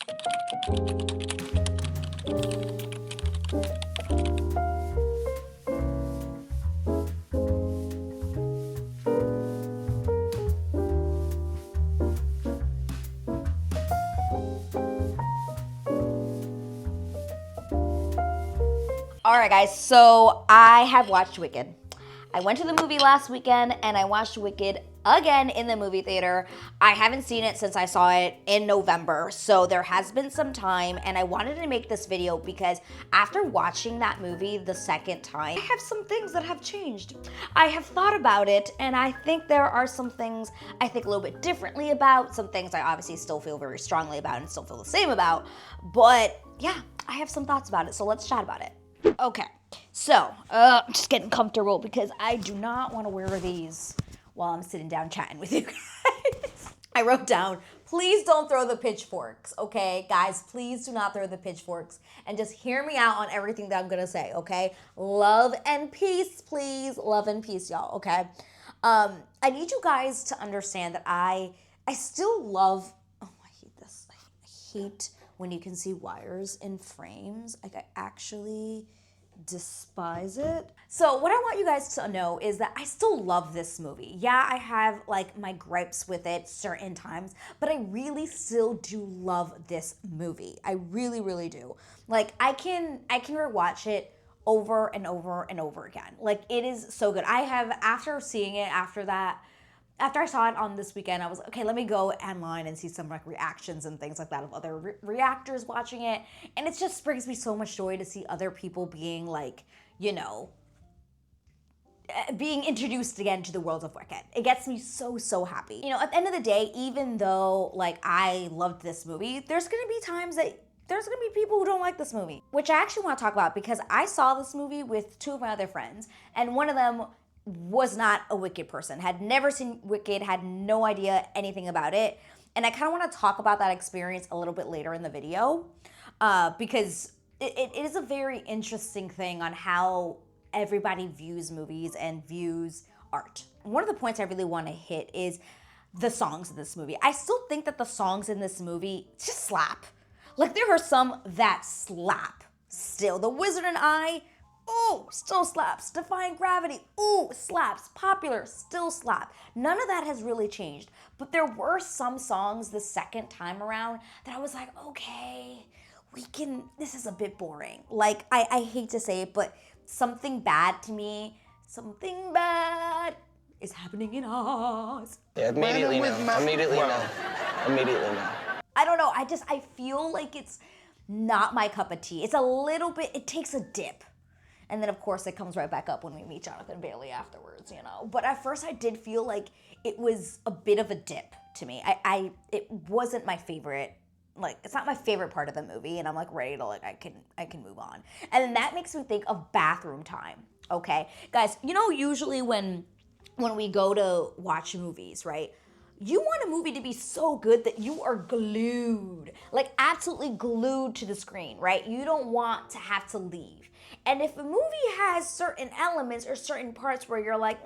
All right, guys, so I have watched Wicked. I went to the movie last weekend and I watched Wicked again in the movie theater. I haven't seen it since I saw it in November, so there has been some time, and I wanted to make this video because after watching that movie the second time, I have some things that have changed. I have thought about it, and I think there are some things I think a little bit differently about, some things I obviously still feel very strongly about and still feel the same about, but yeah, I have some thoughts about it, so let's chat about it. Okay, so I'm just getting comfortable because I do not want to wear these while I'm sitting down chatting with you guys. I wrote down, please don't throw the pitchforks, okay? Guys, please do not throw the pitchforks and just hear me out on everything that I'm gonna say, okay? Love and peace, please. Love and peace, y'all, okay? I need you guys to understand that I still love, oh, I hate this. I hate when you can see wires in frames. Like, I actually despise it. So what I want you guys to know is that I still love this movie. Yeah, I have like my gripes with it certain times, but I really still do love this movie. I really, really do. Like, I can rewatch it over and over and over again. Like, it is so good. I have, after seeing it, after I saw it on this weekend, I was like, okay, let me go online and see some like reactions and things like that of other reactors watching it. And it just brings me so much joy to see other people being like, you know, being introduced again to the world of Wicked. It gets me so, so happy. You know, at the end of the day, even though like I loved this movie, there's gonna be times that there's gonna be people who don't like this movie, which I actually wanna talk about because I saw this movie with two of my other friends, and one of them was not a Wicked person, had never seen Wicked, had no idea anything about it. And I kind of want to talk about that experience a little bit later in the video because it is a very interesting thing on how everybody views movies and views art. One of the points I really want to hit is the songs in this movie. I still think that the songs in this movie just slap. Like, there are some that slap still. The Wizard and I, ooh, still slaps. Defying Gravity, ooh, slaps. Popular, still slap. None of that has really changed. But there were some songs the second time around that I was like, okay, this is a bit boring. Like, I hate to say it, but something bad to me, something bad is happening in us. Yeah, immediately no. Immediately no. Immediately no. I don't know, I feel like it's not my cup of tea. It's a little bit, it takes a dip. And then, of course, it comes right back up when we meet Jonathan Bailey afterwards, you know. But at first, I did feel like it was a bit of a dip to me. It wasn't my favorite. Like, it's not my favorite part of the movie, and I'm like ready to I can move on. And then that makes me think of bathroom time. Okay, guys, you know, usually when we go to watch movies, right? You want a movie to be so good that you are glued, like absolutely glued to the screen, right? You don't want to have to leave. And if a movie has certain elements or certain parts where you're like,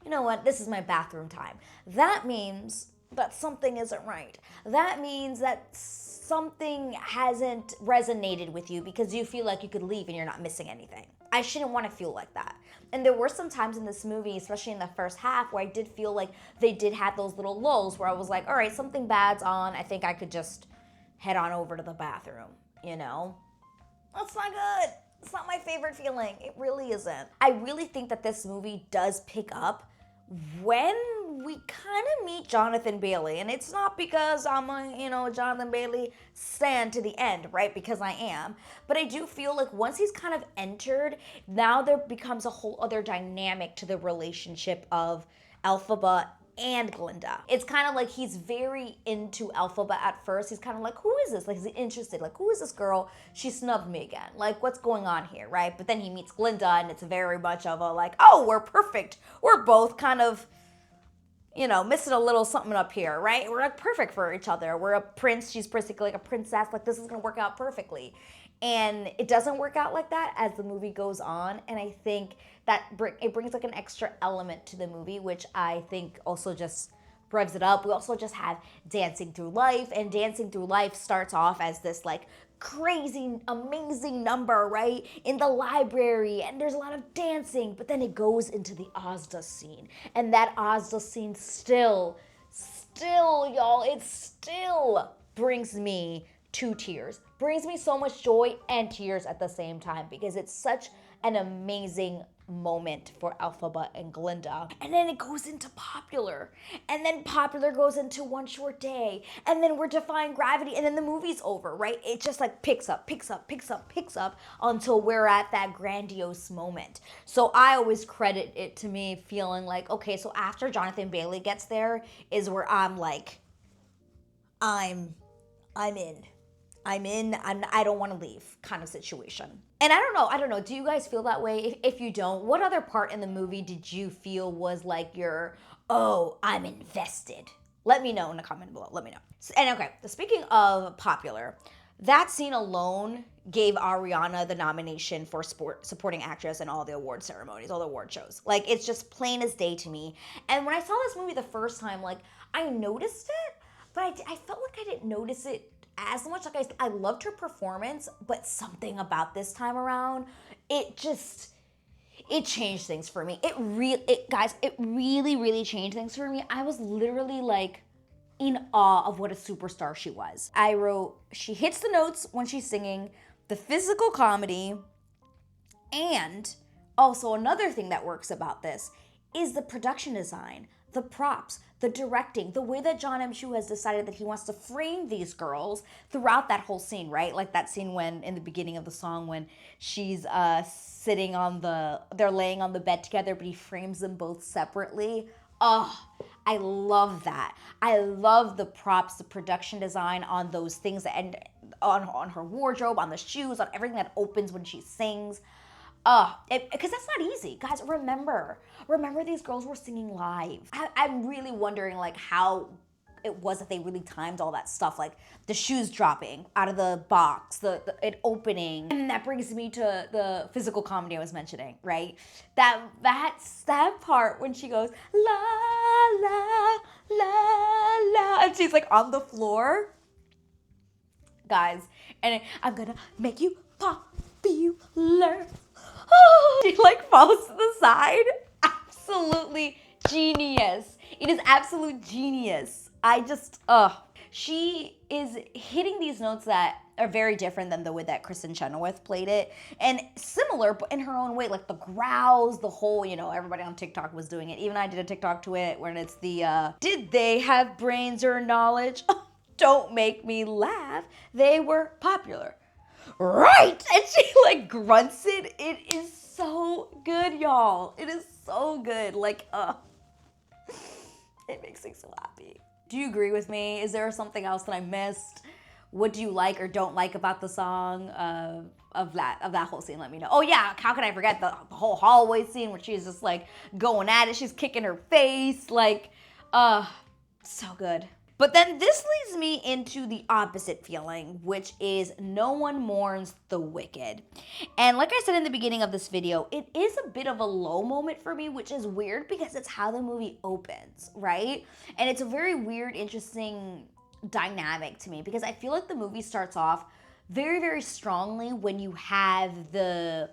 you know what, this is my bathroom time, that means that something isn't right. That means that something hasn't resonated with you because you feel like you could leave and you're not missing anything. I shouldn't want to feel like that. And there were some times in this movie, especially in the first half, where I did feel like they did have those little lulls where I was like, all right, something bad's on. I think I could just head on over to the bathroom, you know? That's not good. It's not my favorite feeling. It really isn't. I really think that this movie does pick up when we kind of meet Jonathan Bailey. And it's not because I'm a, Jonathan Bailey stan to the end, right? Because I am. But I do feel like once he's kind of entered, now there becomes a whole other dynamic to the relationship of Elphaba and Glinda. It's kind of like he's very into Elphaba at first. He's kind of like, who is this? Like, he's interested. Like, who is this girl? She snubbed me again. Like, what's going on here, right? But then he meets Glinda, and it's very much of a like, oh, we're perfect. We're both kind of, missing a little something up here, right? We're like perfect for each other. We're a prince. She's basically like a princess. Like, this is gonna work out perfectly. And it doesn't work out like that as the movie goes on. And I think that it brings like an extra element to the movie, which I think also just revs it up. We also just have Dancing Through Life, and Dancing Through Life starts off as this like crazy, amazing number, right? In the library, and there's a lot of dancing, but then it goes into the Ozda scene. And that Ozda scene still, y'all, it still brings me to tears. Brings me so much joy and tears at the same time because it's such an amazing moment for Elphaba and Glinda. And then it goes into Popular. And then Popular goes into One Short Day. And then we're defying gravity. And then the movie's over, right? It just like picks up until we're at that grandiose moment. So I always credit it to me feeling like, okay, so after Jonathan Bailey gets there is where I'm like, I'm in. I don't want to leave kind of situation. And I don't know, do you guys feel that way? If you don't, what other part in the movie did you feel was like your, oh, I'm invested? Let me know in the comment below, let me know. And okay, speaking of Popular, that scene alone gave Ariana the nomination for supporting actress in all the award ceremonies, all the award shows. Like, it's just plain as day to me. And when I saw this movie the first time, like, I noticed it, but I felt like I didn't notice it as much. Like, I loved her performance, but something about this time around, it changed things for me. It really changed things for me. I was literally like in awe of what a superstar she was. I wrote, she hits the notes when she's singing, the physical comedy, and also another thing that works about this is the production design, the props, the directing, the way that John M. Chu has decided that he wants to frame these girls throughout that whole scene, right? Like that scene when, in the beginning of the song, when she's sitting on they're laying on the bed together, but he frames them both separately. Oh, I love that. I love the props, the production design on those things, and on her wardrobe, on the shoes, on everything that opens when she sings. Because that's not easy. Guys, remember these girls were singing live. I'm really wondering like how it was that they really timed all that stuff, like the shoes dropping out of the box, it opening. And that brings me to the physical comedy I was mentioning, right? That's that part when she goes, la, la, la, la, and she's like on the floor. Guys, and I'm gonna make you popular. She like falls to the side. Absolutely genius. It is absolute genius. She is hitting these notes that are very different than the way that Kristen Chenoweth played it, and similar but in her own way, like the growls, the whole, everybody on TikTok was doing it. Even I did a TikTok to it when it's the did they have brains or knowledge? Don't make me laugh. They were popular. Right! And she like grunts it. It is so good, y'all. It is so good. Like, it makes me so happy. Do you agree with me? Is there something else that I missed? What do you like or don't like about the song of that whole scene? Let me know. Oh yeah, how can I forget the whole hallway scene where she's just like going at it. She's kicking her face. Like, so good. But then this leads me into the opposite feeling, which is no one mourns the wicked. And like I said in the beginning of this video, it is a bit of a low moment for me, which is weird because it's how the movie opens, right? And it's a very weird, interesting dynamic to me because I feel like the movie starts off very, very strongly when you have the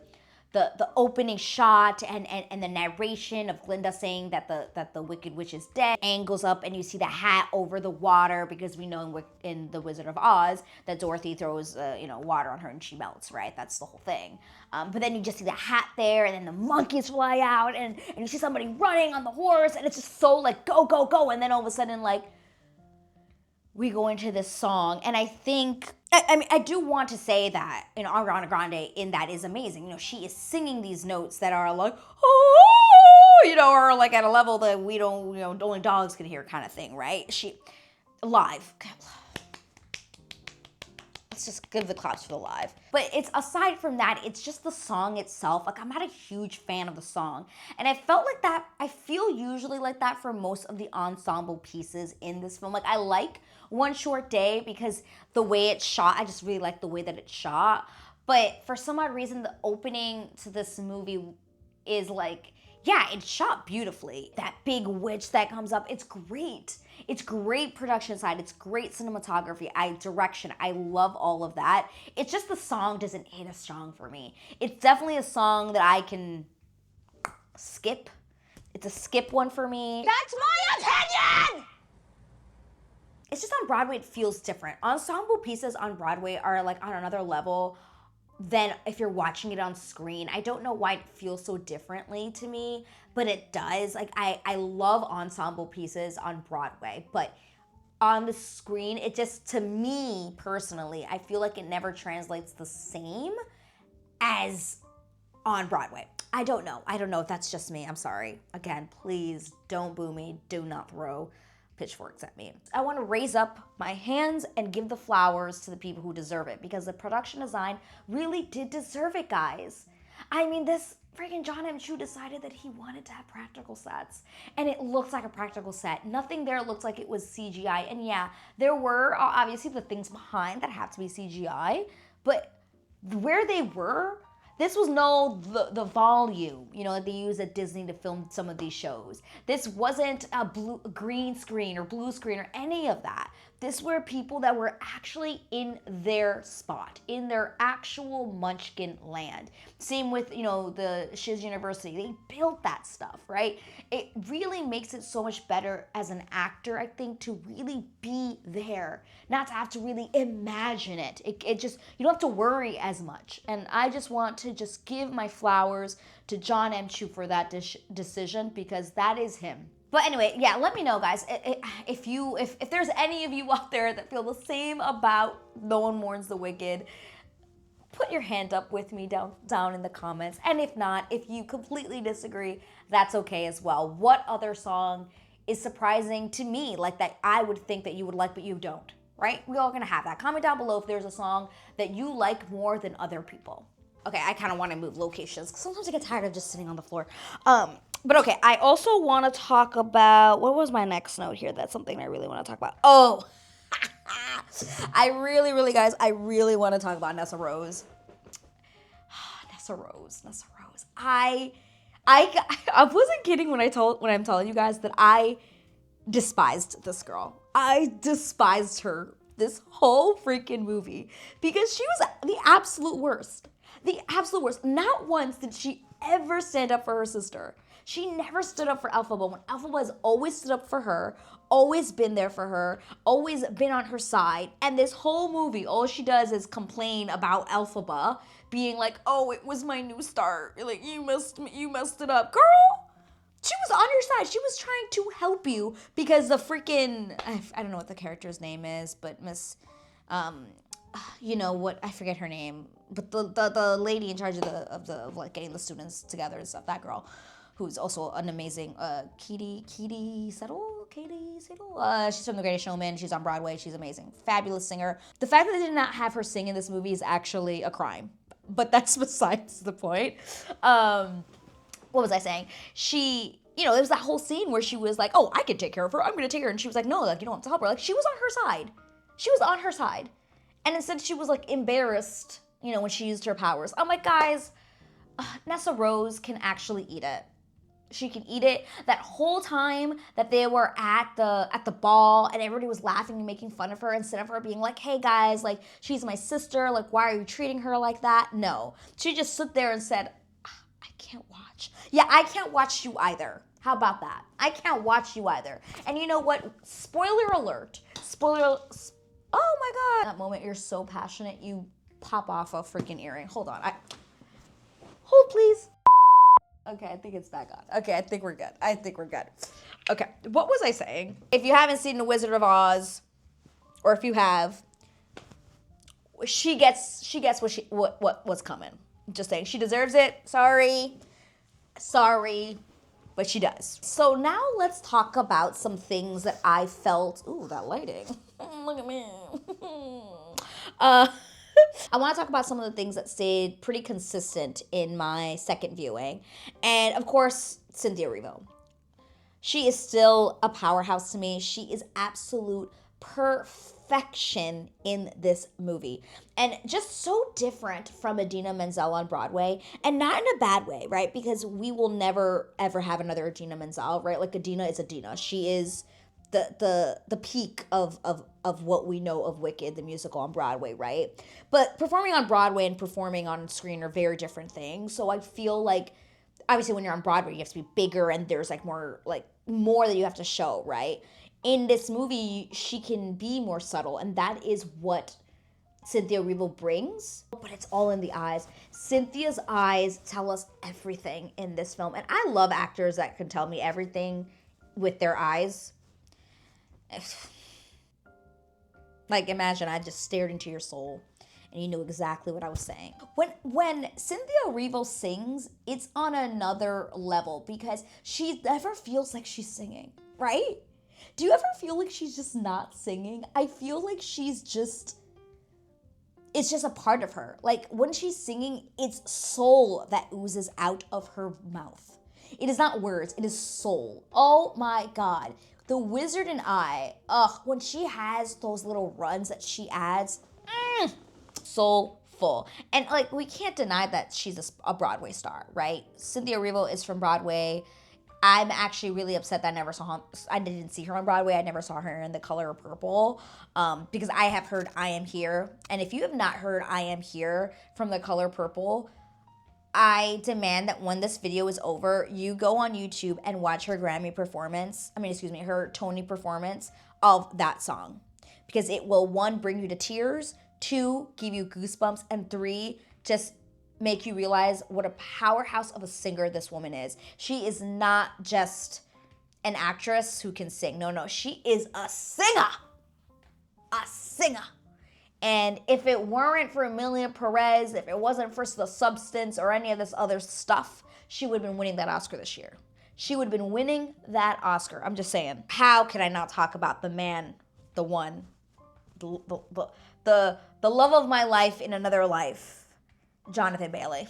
opening shot and the narration of Glinda saying that the Wicked Witch is dead, angles up and you see the hat over the water because we know in The Wizard of Oz that Dorothy throws water on her and she melts, right? That's the whole thing. But then you just see the hat there and then the monkeys fly out and you see somebody running on the horse and it's just so like go, go, go. And then all of a sudden like we go into this song, and I think, I do want to say that, Ariana Grande in that is amazing. She is singing these notes that are like, oh, or like at a level that we don't, only dogs can hear kind of thing, right? She, live. Let's just give the claps for the live. But it's aside from that, it's just the song itself. Like, I'm not a huge fan of the song. And I felt like that, I feel usually like that for most of the ensemble pieces in this film. Like, I like One Short Day because the way it's shot, I just really like the way that it's shot. But for some odd reason, the opening to this movie is like, yeah, it's shot beautifully. That big witch that comes up, it's great. It's great production side. It's great cinematography. Direction. I love all of that. It's just the song doesn't hit as strong for me. It's definitely a song that I can skip. It's a skip one for me. That's my opinion! It's just on Broadway, it feels different. Ensemble pieces on Broadway are like on another level than if you're watching it on screen. I don't know why it feels so differently to me, but it does. Like I love ensemble pieces on Broadway, but on the screen, it just, to me personally, I feel like it never translates the same as on Broadway. I don't know if that's just me. I'm sorry. Again, please don't boo me. Do not throw pitchforks at me. I want to raise up my hands and give the flowers to the people who deserve it, because the production design really did deserve it, guys. I mean, this freaking John M. Chu decided that he wanted to have practical sets, and it looks like a practical set. Nothing there looked like it was CGI. And yeah, there were obviously the things behind that have to be CGI, but where they were, this was the volume, that they use at Disney to film some of these shows. This wasn't a green screen or blue screen or any of that. This were people that were actually in their spot, in their actual Munchkin land. Same with, the Shiz University. They built that stuff, right? It really makes it so much better as an actor, I think, to really be there, not to have to really imagine it. It just, you don't have to worry as much. And I just want to just give my flowers to John M. Chu for that decision, because that is him. But anyway, yeah, let me know, guys, if there's any of you out there that feel the same about No One Mourns the Wicked. Put your hand up with me down in the comments. And if not, if you completely disagree, that's okay as well. What other song is surprising to me, like that I would think that you would like, but you don't, right? We're all gonna have that. Comment down below if there's a song that you like more than other people. Okay, I kind of want to move locations, because sometimes I get tired of just sitting on the floor. But okay, I also want to talk about, what was my next note here? That's something I really want to talk about. Oh, I really want to talk about Nessa Rose. Nessa Rose. I wasn't kidding when I'm telling you guys that I despised this girl. I despised her this whole freaking movie, because she was the absolute worst. The absolute worst. Not once did she ever stand up for her sister. She never stood up for Elphaba, when Elphaba has always stood up for her, always been there for her, always been on her side. And this whole movie, all she does is complain about Elphaba, being like, oh, it was my new start. Like, you messed it up. Girl, she was on your side. She was trying to help you, because the freaking, I don't know what the character's name is, but Miss, I forget her name, but the lady in charge of like getting the students together and stuff, that girl, who's also an amazing, Katie Settle? She's from The Greatest Showman. She's on Broadway. She's amazing. Fabulous singer. The fact that they did not have her sing in this movie is actually a crime, but that's besides the point. What was I saying? She, there was that whole scene where she was like, oh, I can take care of her. I'm going to take her. And she was like, no, like, you don't have to help her. Like, she was on her side. And instead she was like embarrassed, when she used her powers. I'm like, guys, Nessa Rose can actually eat it. She can eat it. That whole time that they were at the ball and everybody was laughing and making fun of her, instead of her being like, hey guys, like, she's my sister, like, why are you treating her like that? No. She just stood there and said, I can't watch. Yeah, I can't watch you either. How about that? I can't watch you either. And you know what? Spoiler alert. Oh my God. That moment, you're so passionate, you pop off a freaking earring. Hold on. Hold, please. Okay, I think it's back on. Okay, I think we're good. Okay, what was I saying? If you haven't seen The Wizard of Oz, or if you have, she gets what's coming. Just saying, she deserves it. Sorry, but she does. So now let's talk about some things that I felt. Ooh, that lighting. Look at me. I want to talk about some of the things that stayed pretty consistent in my second viewing. And of course, Cynthia Erivo. She is still a powerhouse to me. She is absolute perfection perfection in this movie. And just so different from Idina Menzel on Broadway, and not in a bad way, right? Because we will never, ever have another Idina Menzel, right? Like, Idina is Idina. She is the peak of what we know of Wicked, the musical on Broadway, right? But performing on Broadway and performing on screen are very different things. So I feel like, obviously when you're on Broadway, you have to be bigger and there's more that you have to show, right? In this movie, she can be more subtle, and that is what Cynthia Erivo brings, but it's all in the eyes. Cynthia's eyes tell us everything in this film, and I love actors that can tell me everything with their eyes. Like, imagine I just stared into your soul and you knew exactly what I was saying. When Cynthia Erivo sings, it's on another level because she never feels like she's singing, right? Do you ever feel like she's just not singing? I feel like it's just a part of her. Like, when she's singing, it's soul that oozes out of her mouth. It is not words, it is soul. Oh my God. The Wizard and I, when she has those little runs that she adds, soulful. And like, we can't deny that she's a Broadway star, right? Cynthia Erivo is from Broadway. I'm actually really upset that I didn't see her on Broadway. I never saw her in The Color Purple, because I have heard I Am Here. And if you have not heard I Am Here from The Color Purple, I demand that when this video is over, you go on YouTube and watch her her Tony performance of that song. Because it will, 1, bring you to tears, 2, give you goosebumps, and 3, just make you realize what a powerhouse of a singer this woman is. She is not just an actress who can sing. No, she is a singer. A singer. And if it weren't for Emilia Perez, if it wasn't for the substance or any of this other stuff, she would have been winning that Oscar this year. She would have been winning that Oscar. I'm just saying. How can I not talk about the man, the one, the love of my life in another life, Jonathan Bailey?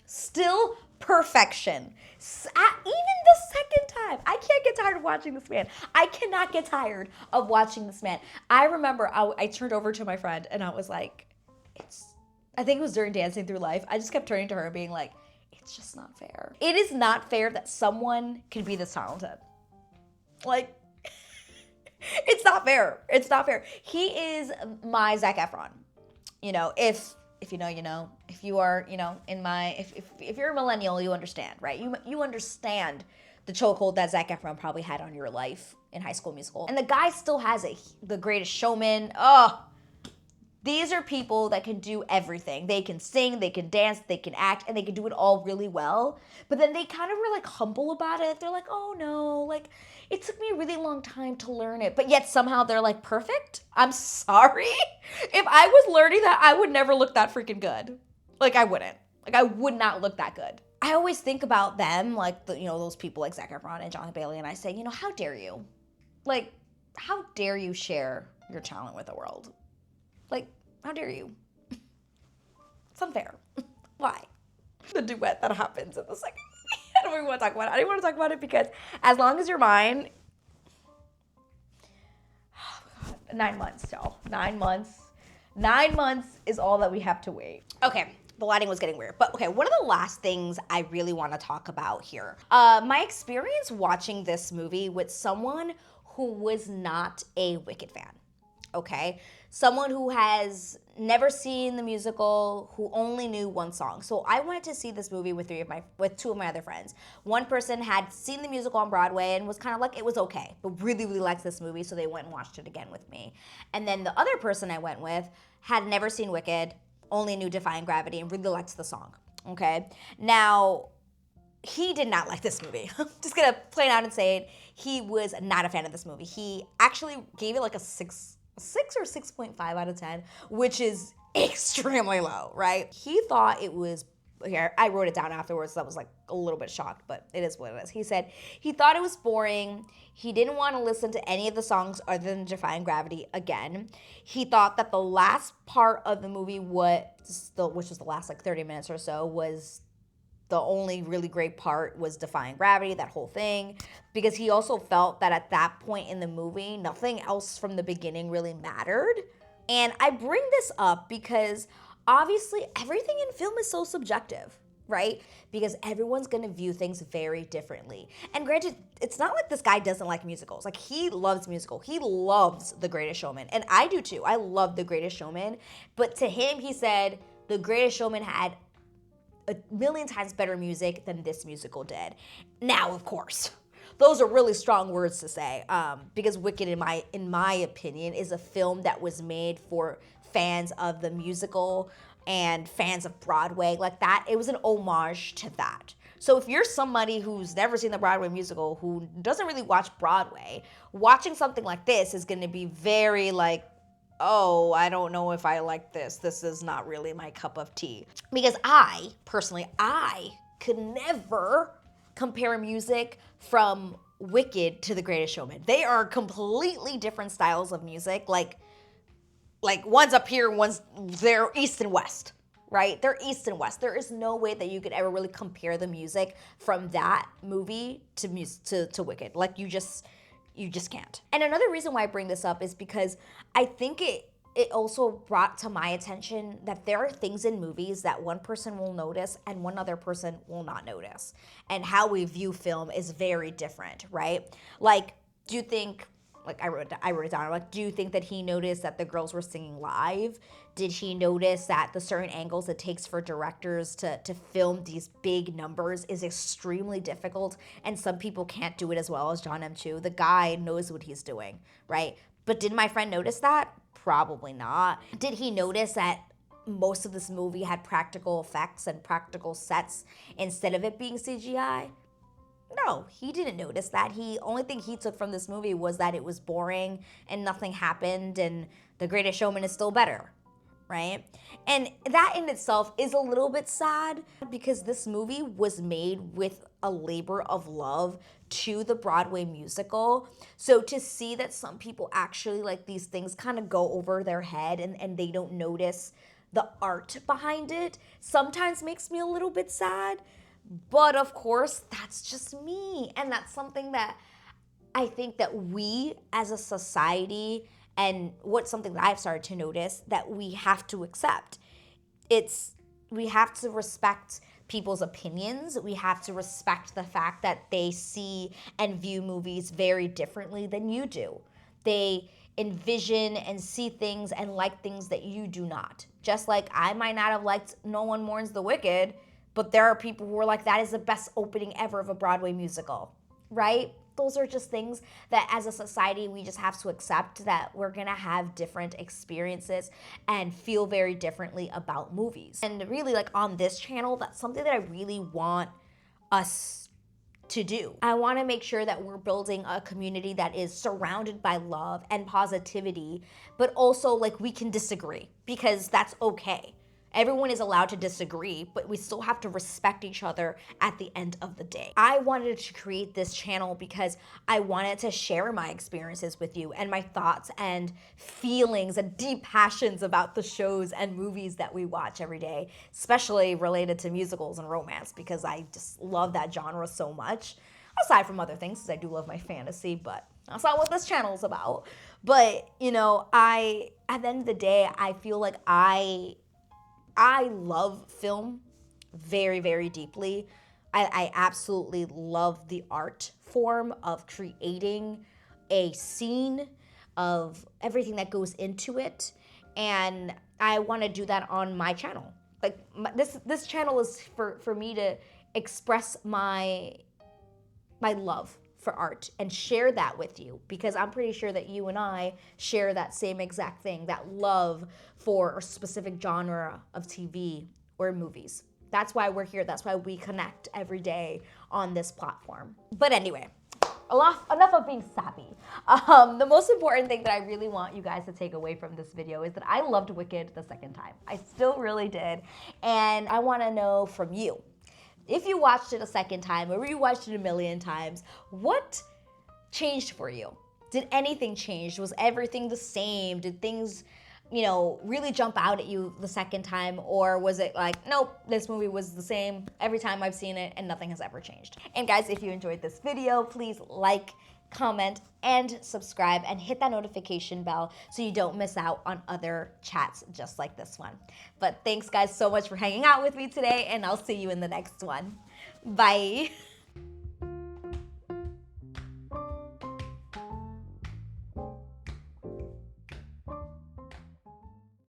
Still perfection. Even the second time. I can't get tired of watching this man. I cannot get tired of watching this man. I remember I turned over to my friend and I was like, I think it was during Dancing Through Life. I just kept turning to her and being like, it's just not fair. It is not fair that someone can be this talented. Like, it's not fair. It's not fair. He is my Zac Efron. You know, if you know, you know. If you are, you know, if you're a millennial, you understand, right? You understand the chokehold that Zac Efron probably had on your life in High School Musical. And the guy still has it. The Greatest Showman. These are people that can do everything. They can sing, they can dance, they can act, and they can do it all really well. But then they kind of were like humble about it. They're like, oh no, like it took me a really long time to learn it. But yet somehow they're like perfect. I'm sorry. If I was learning that, I would never look that freaking good. Like I wouldn't. Like I would not look that good. I always think about them, like those people like Zac Efron and Jonathan Bailey, and I say, how dare you? Like, how dare you share your talent with the world? Like, how dare you? It's unfair. Why? The duet that happens in the second. I don't even want to talk about it. I don't want to talk about it because as long as you're mine, 9 months, y'all. 9 months. 9 months is all that we have to wait. Okay, the lighting was getting weird. But okay, one of the last things I really want to talk about here. My experience watching this movie with someone who was not a Wicked fan. Okay? Someone who has never seen the musical, who only knew one song. So I went to see this movie with two of my other friends. One person had seen the musical on Broadway and was kind of like, it was okay, but really, really liked this movie, so they went and watched it again with me. And then the other person I went with had never seen Wicked, only knew Defying Gravity, and really liked the song, okay? Now, he did not like this movie. I'm just gonna plain out and say it. He was not a fan of this movie. He actually gave it like a 6 or 6.5 out of 10, which is extremely low, right? He thought it was, here, I wrote it down afterwards, so I was like a little bit shocked, but it is what it is. He said he thought it was boring. He didn't want to listen to any of the songs other than Defying Gravity again. He thought that the last part of the movie, which was the last like 30 minutes or so, was the only really great part was defying gravity, that whole thing, because he also felt that at that point in the movie, nothing else from the beginning really mattered. And I bring this up because obviously everything in film is so subjective, right? Because everyone's gonna view things very differently. And granted, it's not like this guy doesn't like musicals. Like, he loves musical. He loves The Greatest Showman. And I do too. I love The Greatest Showman. But to him, he said The Greatest Showman had a million times better music than this musical did. Now, of course, those are really strong words to say, because Wicked, in my opinion, is a film that was made for fans of the musical and fans of Broadway. Like that, it was an homage to that. So if you're somebody who's never seen the Broadway musical, who doesn't really watch Broadway, watching something like this is going to be very like, oh, I don't know if I like this. This is not really my cup of tea. Because I could never compare music from Wicked to The Greatest Showman. They are completely different styles of music. Like one's up here, they're east and west, right? They're east and west. There is no way that you could ever really compare the music from that movie to Wicked. Like, you just can't. And another reason why I bring this up is because I think it also brought to my attention that there are things in movies that one person will notice and one other person will not notice. And how we view film is very different, right? Like, do you think, like I wrote it down, like, do you think that he noticed that the girls were singing live? Did he notice that the certain angles it takes for directors to film these big numbers is extremely difficult, and some people can't do it as well as John M. Chu? The guy knows what he's doing, right? But did my friend notice that? Probably not. Did he notice that most of this movie had practical effects and practical sets instead of it being CGI? No, he didn't notice that. Only thing he took from this movie was that it was boring and nothing happened, and The Greatest Showman is still better, right? And that in itself is a little bit sad, because this movie was made with a labor of love to the Broadway musical. So to see that some people actually, like, these things kind of go over their head and they don't notice the art behind it sometimes makes me a little bit sad. But of course, that's just me. And that's something that I think that we as a society, and something that I've started to notice, that we have to accept. We have to respect people's opinions. We have to respect the fact that they see and view movies very differently than you do. They envision and see things and like things that you do not. Just like I might not have liked No One Mourns the Wicked, but there are people who are like, that is the best opening ever of a Broadway musical, right? Those are just things that as a society we just have to accept, that we're gonna have different experiences and feel very differently about movies. And really, like, on this channel, that's something that I really want us to do. I want to make sure that we're building a community that is surrounded by love and positivity, but also, like, we can disagree, because that's okay. Everyone is allowed to disagree, but we still have to respect each other at the end of the day. I wanted to create this channel because I wanted to share my experiences with you and my thoughts and feelings and deep passions about the shows and movies that we watch every day, especially related to musicals and romance, because I just love that genre so much. Aside from other things, because I do love my fantasy, but that's not what this channel is about. But, you know, at the end of the day, I feel like I love film very, very deeply. I absolutely love the art form of creating a scene, of everything that goes into it. And I want to do that on my channel. Like, this channel is for me to express my love for art and share that with you, because I'm pretty sure that you and I share that same exact thing, that love for a specific genre of TV or movies. That's why we're here. That's why we connect every day on this platform. But anyway, enough of being sappy. The most important thing that I really want you guys to take away from this video is that I loved Wicked the second time. I still really did. And I want to know from you, if you watched it a second time or you watched it a million times, what changed for you? Did anything change? Was everything the same? Did things you know, really jump out at you the second time? Or was it like, nope, this movie was the same every time I've seen it and nothing has ever changed? And guys, if you enjoyed this video, please like, comment, and subscribe, and hit that notification bell so you don't miss out on other chats just like this one. But thanks guys so much for hanging out with me today, and I'll see you in the next one. Bye.